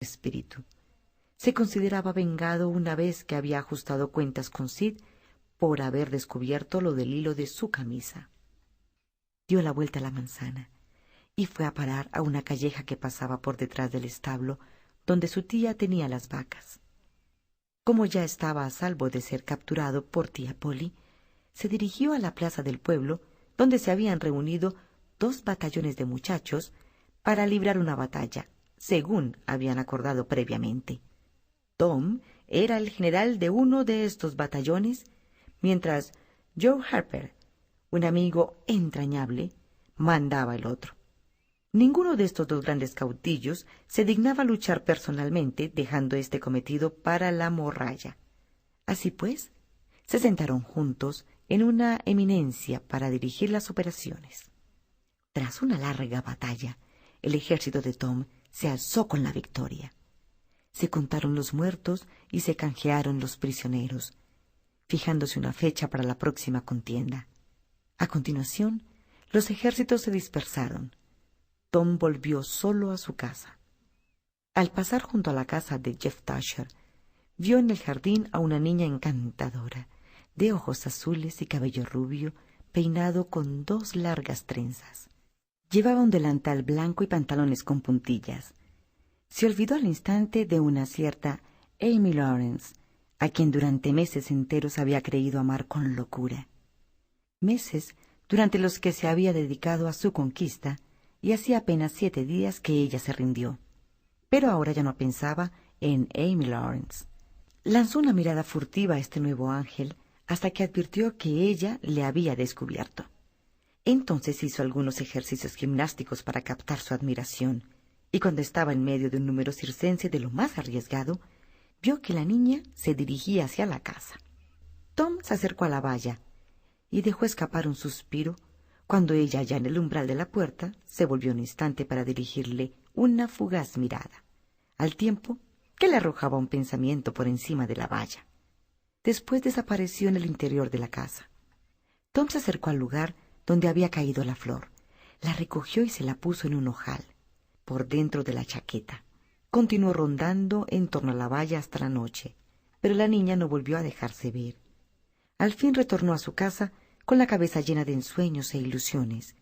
espíritu. Se consideraba vengado una vez que había ajustado cuentas con Sid por haber descubierto lo del hilo de su camisa. Dio la vuelta a la manzana y fue a parar a una calleja que pasaba por detrás del establo donde su tía tenía las vacas. Como ya estaba a salvo de ser capturado por tía Polly, se dirigió a la plaza del pueblo, donde se habían reunido 2 batallones de muchachos para librar una batalla, según habían acordado previamente. Tom era el general de uno de estos batallones, mientras Joe Harper, un amigo entrañable, mandaba el otro. Ninguno de estos 2 grandes caudillos se dignaba luchar personalmente, dejando este cometido para la morralla. Así pues, se sentaron juntos en una eminencia para dirigir las operaciones. Tras una larga batalla, el ejército de Tom se alzó con la victoria. Se contaron los muertos y se canjearon los prisioneros, fijándose una fecha para la próxima contienda. A continuación, los ejércitos se dispersaron. Tom volvió solo a su casa. Al pasar junto a la casa de Jeff Thatcher, vio en el jardín a una niña encantadora, de ojos azules y cabello rubio, peinado con 2 largas trenzas. Llevaba un delantal blanco y pantalones con puntillas. Se olvidó al instante de una cierta Amy Lawrence, a quien durante meses enteros había creído amar con locura. Meses durante los que se había dedicado a su conquista, y hacía apenas 7 días que ella se rindió. Pero ahora ya no pensaba en Amy Lawrence. Lanzó una mirada furtiva a este nuevo ángel hasta que advirtió que ella le había descubierto. Entonces hizo algunos ejercicios gimnásticos para captar su admiración, y cuando estaba en medio de un número circense de lo más arriesgado, vio que la niña se dirigía hacia la casa. Tom se acercó a la valla y dejó escapar un suspiro cuando ella, ya en el umbral de la puerta, se volvió un instante para dirigirle una fugaz mirada, al tiempo que le arrojaba un pensamiento por encima de la valla. Después desapareció en el interior de la casa. Tom se acercó al lugar donde había caído la flor, la recogió y se la puso en un ojal, por dentro de la chaqueta. Continuó rondando en torno a la valla hasta la noche, pero la niña no volvió a dejarse ver. Al fin retornó a su casa con la cabeza llena de ensueños e ilusiones.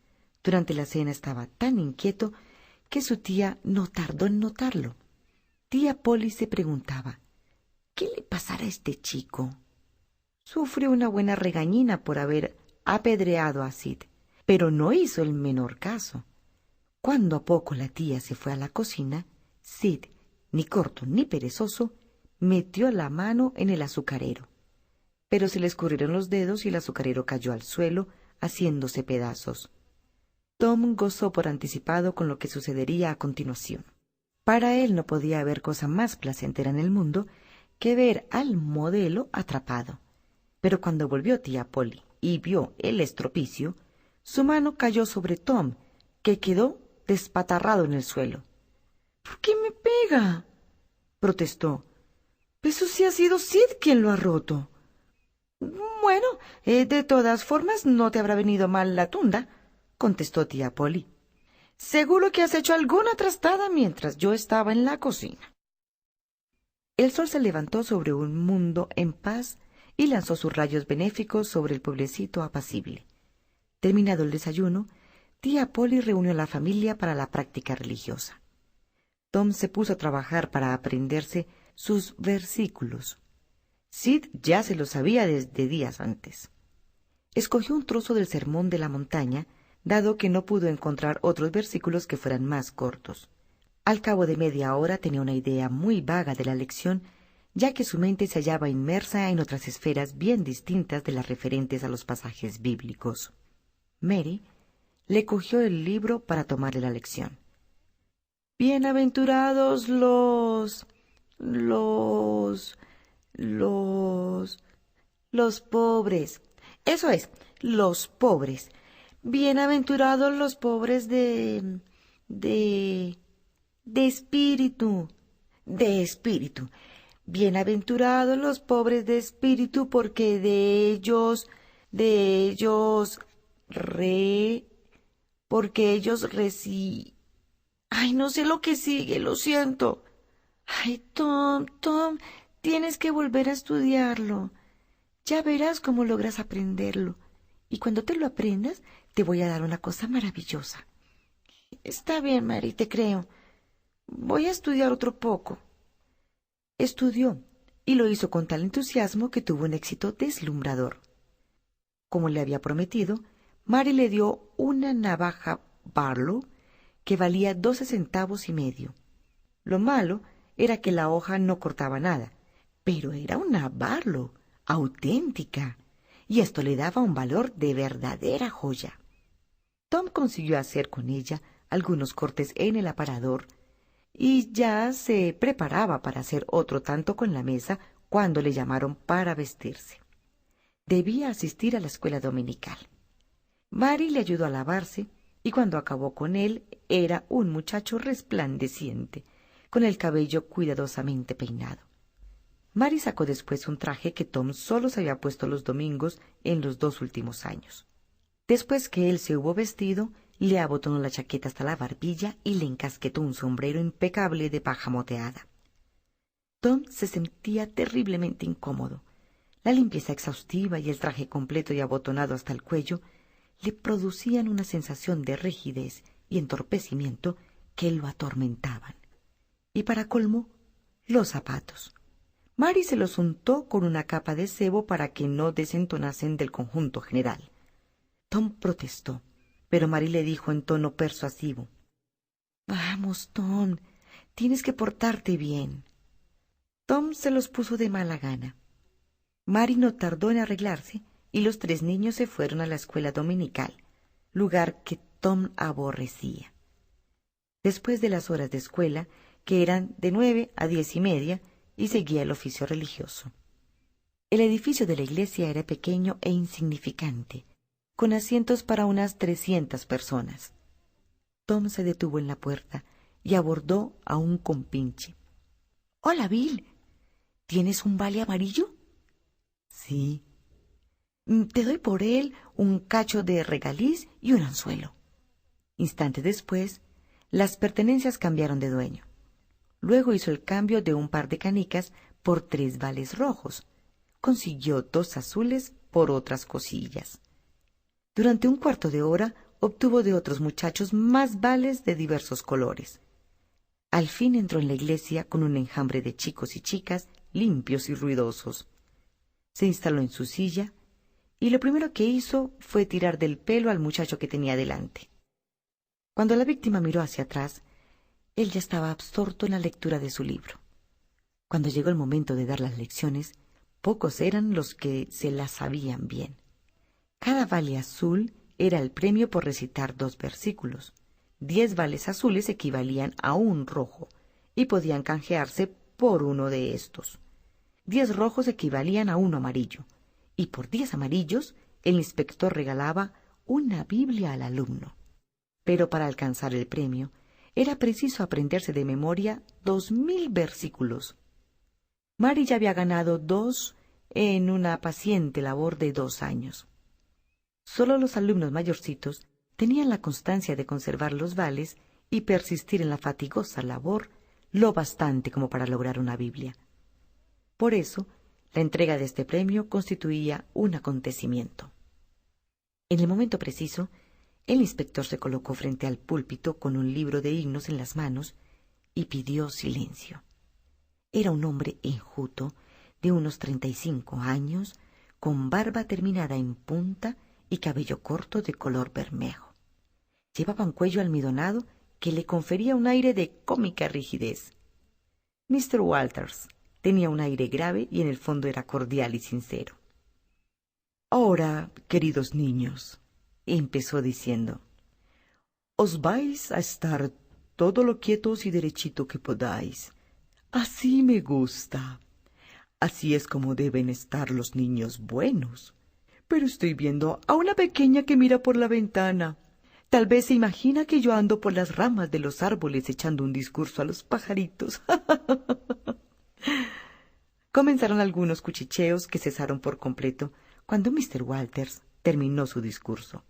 Durante la cena estaba tan inquieto que su tía no tardó en notarlo. Tía Polly se preguntaba, ¿qué le pasará a este chico? Sufrió una buena regañina por haber apedreado a Sid, pero no hizo el menor caso. Cuando a poco la tía se fue a la cocina, Sid, ni corto ni perezoso, metió la mano en el azucarero. Pero se le escurrieron los dedos y el azucarero cayó al suelo, haciéndose pedazos. Tom gozó por anticipado con lo que sucedería a continuación. Para él no podía haber cosa más placentera en el mundo que ver al modelo atrapado. Pero cuando volvió tía Polly y vio el estropicio, su mano cayó sobre Tom, que quedó despatarrado en el suelo. —¿Por qué me pega? —protestó. —Eso sí ha sido Sid quien lo ha roto. —Bueno, de todas formas no te habrá venido mal la tunda —contestó tía Polly—. Seguro que has hecho alguna trastada mientras yo estaba en la cocina. El sol se levantó sobre un mundo en paz y lanzó sus rayos benéficos sobre el pueblecito apacible. Terminado el desayuno, tía Polly reunió a la familia para la práctica religiosa. Tom se puso a trabajar para aprenderse sus versículos. Sid ya se los sabía desde días antes. Escogió un trozo del Sermón de la Montaña, dado que no pudo encontrar otros versículos que fueran más cortos. Al cabo de media hora tenía una idea muy vaga de la lección, ya que su mente se hallaba inmersa en otras esferas bien distintas de las referentes a los pasajes bíblicos. Mary le cogió el libro para tomarle la lección. Bienaventurados los pobres. Eso es, los pobres. Bienaventurados los pobres de espíritu. De espíritu. Bienaventurados los pobres de espíritu, porque porque ellos Ay, no sé lo que sigue, lo siento. Ay, Tom, tienes que volver a estudiarlo. Ya verás cómo logras aprenderlo. Y cuando te lo aprendas, te voy a dar una cosa maravillosa. Está bien, Mary, te creo. Voy a estudiar otro poco. Estudió, y lo hizo con tal entusiasmo que tuvo un éxito deslumbrador. Como le había prometido, Mary le dio una navaja Barlow que valía 12 centavos y medio. Lo malo era que la hoja no cortaba nada, pero era una Barlow auténtica, y esto le daba un valor de verdadera joya. Tom consiguió hacer con ella algunos cortes en el aparador, y ya se preparaba para hacer otro tanto con la mesa cuando le llamaron para vestirse. Debía asistir a la escuela dominical. Mary le ayudó a lavarse, y cuando acabó con él era un muchacho resplandeciente, con el cabello cuidadosamente peinado. Mary sacó después un traje que Tom solo se había puesto los domingos en los 2 últimos años. Después que él se hubo vestido, le abotonó la chaqueta hasta la barbilla y le encasquetó un sombrero impecable de paja moteada. Tom se sentía terriblemente incómodo. La limpieza exhaustiva y el traje completo y abotonado hasta el cuello le producían una sensación de rigidez y entorpecimiento que lo atormentaban. Y para colmo, los zapatos. Mary se los untó con una capa de sebo para que no desentonasen del conjunto general. Tom protestó, pero Mary le dijo en tono persuasivo: «Vamos, Tom, tienes que portarte bien». Tom se los puso de mala gana. Mary no tardó en arreglarse, y los 3 niños se fueron a la escuela dominical, lugar que Tom aborrecía. Después de las horas de escuela, que eran de 9 a 10:30, y seguía el oficio religioso. El edificio de la iglesia era pequeño e insignificante, con asientos para unas 300 personas. Tom se detuvo en la puerta y abordó a un compinche. «Hola, Bill. ¿Tienes un vale amarillo?» «Sí». «Te doy por él un cacho de regaliz y un anzuelo». Instante después, las pertenencias cambiaron de dueño. Luego hizo el cambio de un par de canicas por 3 vales rojos. Consiguió 2 azules por otras cosillas. Durante un cuarto de hora obtuvo de otros muchachos más vales de diversos colores. Al fin entró en la iglesia con un enjambre de chicos y chicas limpios y ruidosos. Se instaló en su silla, y lo primero que hizo fue tirar del pelo al muchacho que tenía delante. Cuando la víctima miró hacia atrás, él ya estaba absorto en la lectura de su libro. Cuando llegó el momento de dar las lecciones, pocos eran los que se las sabían bien. Cada vale azul era el premio por recitar 2 versículos. 10 vales azules equivalían a un rojo, y podían canjearse por uno de estos. 10 rojos equivalían a 1 amarillo, y por 10 amarillos el inspector regalaba una Biblia al alumno. Pero para alcanzar el premio, era preciso aprenderse de memoria 2000 versículos. Mary ya había ganado 2 en una paciente labor de 2 años. Solo los alumnos mayorcitos tenían la constancia de conservar los vales y persistir en la fatigosa labor lo bastante como para lograr una Biblia. Por eso, la entrega de este premio constituía un acontecimiento. En el momento preciso, el inspector se colocó frente al púlpito con un libro de himnos en las manos y pidió silencio. Era un hombre enjuto, de unos 35 años, con barba terminada en punta y cabello corto de color bermejo. Llevaba un cuello almidonado que le confería un aire de cómica rigidez. Mr. Walters tenía un aire grave y en el fondo era cordial y sincero. «Ahora, queridos niños», empezó diciendo, «os vais a estar todo lo quietos y derechito que podáis. Así me gusta. Así es como deben estar los niños buenos. Pero estoy viendo a una pequeña que mira por la ventana. Tal vez se imagina que yo ando por las ramas de los árboles echando un discurso a los pajaritos». Comenzaron algunos cuchicheos que cesaron por completo cuando Mr. Walters terminó su discurso.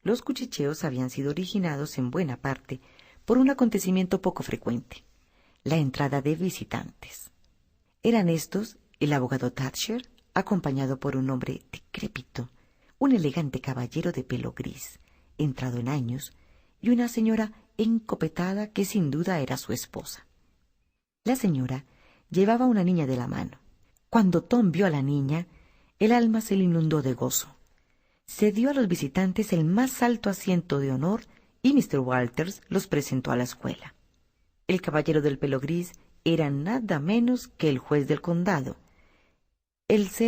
Los cuchicheos habían sido originados en buena parte por un acontecimiento poco frecuente. la entrada de visitantes. Eran estos el abogado Thatcher, acompañado por un hombre decrépito, un elegante caballero de pelo gris, entrado en años, y una señora encopetada que sin duda era su esposa. La señora llevaba una niña de la mano. Cuando Tom vio a la niña, el alma se le inundó de gozo. Se dio a los visitantes el más alto asiento de honor y Mr. Walters los presentó a la escuela. El caballero del pelo gris era nada menos que el juez del condado, el Sir